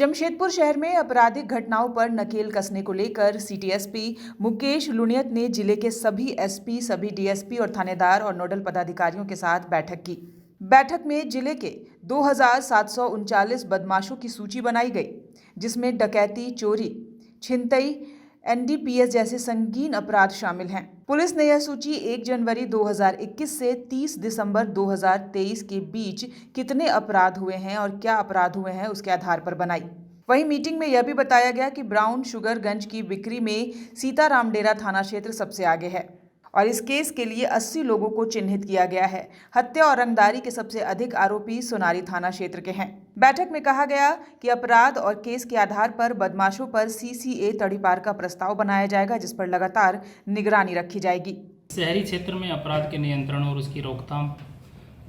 जमशेदपुर शहर में आपराधिक घटनाओं पर नकेल कसने को लेकर सिटी एसपी मुकेश लुनियत ने जिले के सभी एसपी, सभी डीएसपी और थानेदार और नोडल पदाधिकारियों के साथ बैठक की। बैठक में जिले के 2739 बदमाशों की सूची बनाई गई, जिसमें डकैती, चोरी, छिनतई, एनडीपीएस जैसे संगीन अपराध शामिल हैं। पुलिस ने यह सूची 1 जनवरी 2021 से 30 दिसंबर 2023 के बीच कितने अपराध हुए हैं और क्या अपराध हुए हैं उसके आधार पर बनाई। वहीं मीटिंग में यह भी बताया गया कि ब्राउन शुगर गंज की बिक्री में सीताराम डेरा थाना क्षेत्र सबसे आगे है और इस केस के लिए 80 लोगों को चिन्हित किया गया है। हत्या और रंगदारी के सबसे अधिक आरोपी सोनारी थाना क्षेत्र के हैं। बैठक में कहा गया कि अपराध और केस के आधार पर बदमाशों पर सीसीए तड़ीपार का प्रस्ताव बनाया जाएगा, जिस पर लगातार निगरानी रखी जाएगी। शहरी क्षेत्र में अपराध के नियंत्रण और उसकी रोकथाम,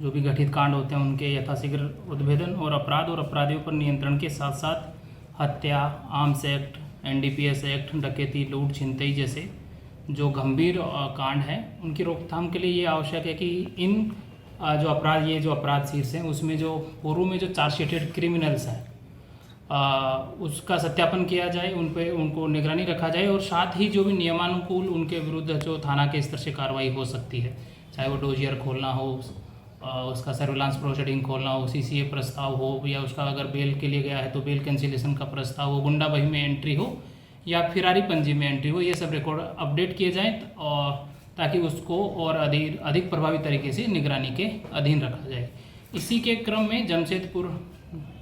जो भी घटित कांड होते हैं उनके यथाशीघ्र उद्भेदन और अपराध और अपराधियों पर नियंत्रण के साथ साथ हत्या, आर्म्स एक्ट, एनडीपीएस एक्ट, डकैती, लूट, छिनतई जैसे जो गंभीर कांड हैं उनकी रोकथाम के लिए ये आवश्यक है कि इन जो अपराध शीर्ष हैं उसमें जो पूर्व में जो चार्जशीटेड क्रिमिनल्स हैं उसका सत्यापन किया जाए, उनको निगरानी रखा जाए और साथ ही जो भी नियमानुकूल उनके विरुद्ध जो थाना के स्तर से कार्रवाई हो सकती है, चाहे वो डोजियर खोलना हो, उसका सर्विलांस प्रोसीडिंग खोलना हो, सीसीए प्रस्ताव हो, या उसका अगर बेल के लिए गया है तो बेल कैंसिलेशन का प्रस्ताव हो, गुंडाबही में एंट्री हो या फिरारी पंजी में एंट्री हो, ये सब रिकॉर्ड अपडेट किए जाएँ और ताकि उसको और अधिक प्रभावी तरीके से निगरानी के अधीन रखा जाए। इसी के क्रम में जमशेदपुर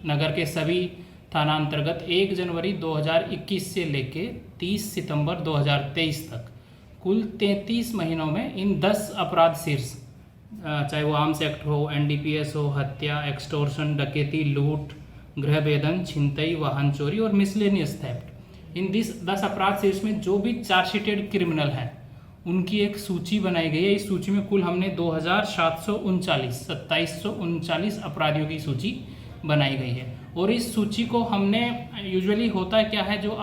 नगर के सभी थाना अंतर्गत 1 जनवरी 2021 से लेके 30 सितंबर 2023 तक कुल 33 महीनों में इन 10 अपराध शीर्ष, चाहे वो आर्म्स एक्ट हो, एनडीपीएस हो, हत्या, एक्सटोर्शन, डकैती, लूट, गृहभेदन, छिनतई, वाहन चोरी और मिसलेनियस थेफ्ट, इन 10 अपराध शीर्ष में जो भी चार्जशीटेड क्रिमिनल हैं उनकी एक सूची बनाई गई है। इस सूची में कुल हमने 2739 अपराधियों की सूची बनाई गई है और इस सूची को हमने यूजुअली होता क्या है, जो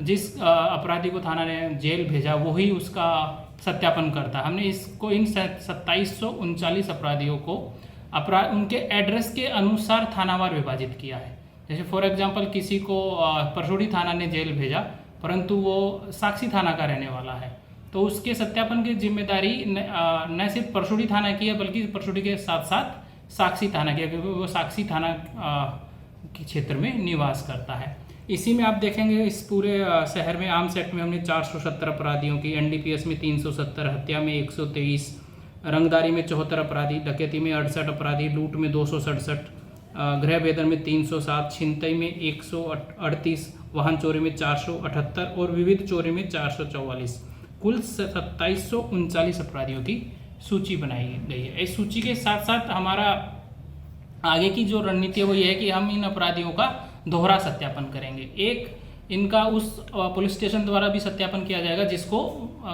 जिस अपराधी को थाना ने जेल भेजा वही उसका सत्यापन करता है। हमने इसको इन 2739 अपराधियों को उनके एड्रेस के अनुसार थानावार विभाजित किया है। जैसे फॉर एग्जांपल किसी को परसोड़ी थाना ने जेल भेजा परंतु वो साक्षी थाना का रहने वाला है, तो उसके सत्यापन की जिम्मेदारी न सिर्फ परसोड़ी थाना की है बल्कि परसोड़ी के साथ साथ साक्षी थाना की है, क्योंकि वो साक्षी थाना के क्षेत्र में निवास करता है। इसी में आप देखेंगे इस पूरे शहर में आर्म्स एक्ट में हमने 470 अपराधियों की, एनडीपीएस में 370, हत्या में 123, रंगदारी में 74 अपराधी, डकैती में 68 अपराधी, लूट में 267, गृहभेदन में 307, छिनतई में 138, वाहन चोरी में 478 और विविध चोरी में 444, कुल 2739 अपराधियों की सूची बनाई गई है। इस सूची के साथ साथ हमारा आगे की जो रणनीति है वो ये है कि हम इन अपराधियों का दोहरा सत्यापन करेंगे। एक इनका उस पुलिस स्टेशन द्वारा भी सत्यापन किया जाएगा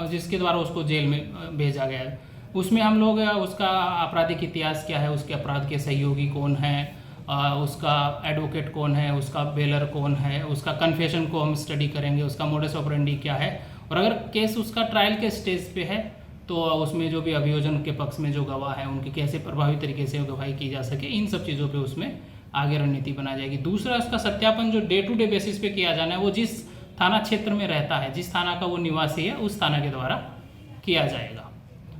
जिसके द्वारा उसको जेल में भेजा गया है। उसमें हम लोग उसका आपराधिक इतिहास क्या है, उसके अपराध के सहयोगी कौन हैं, उसका एडवोकेट कौन है, उसका बेलर कौन है, उसका कन्फेशन को हम स्टडी करेंगे, उसका मोडस ऑपरेंडी क्या है, और अगर केस उसका ट्रायल के स्टेज पे है तो उसमें जो भी अभियोजन के पक्ष में जो गवाह है उनकी कैसे प्रभावी तरीके से गवाही की जा सके, इन सब चीज़ों पे उसमें आगे रणनीति बनाई जाएगी। दूसरा, उसका सत्यापन जो डे टू डे बेसिस पे किया जाना है वो जिस थाना क्षेत्र में रहता है, जिस थाना का वो निवासी है, उस थाना के द्वारा किया जाएगा।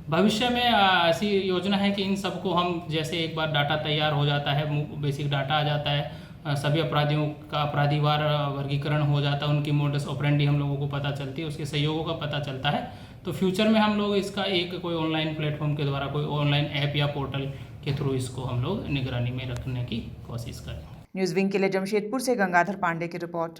भविष्य में ऐसी योजना है कि इन सबको हम, जैसे एक बार डाटा तैयार हो जाता है, बेसिक डाटा आ जाता है, सभी अपराधियों का अपराधीवार वर्गीकरण हो जाता है, उनकी मोडस ऑपरेंडी हम लोगों को पता चलती है, उसके सहयोगों का पता चलता है, तो फ्यूचर में हम लोग इसका एक कोई ऑनलाइन प्लेटफॉर्म के द्वारा, कोई ऑनलाइन ऐप या पोर्टल के थ्रू इसको हम लोग निगरानी में रखने की कोशिश करेंगे। न्यूज़ विंग के लिए जमशेदपुर से गंगाधर पांडे की रिपोर्ट।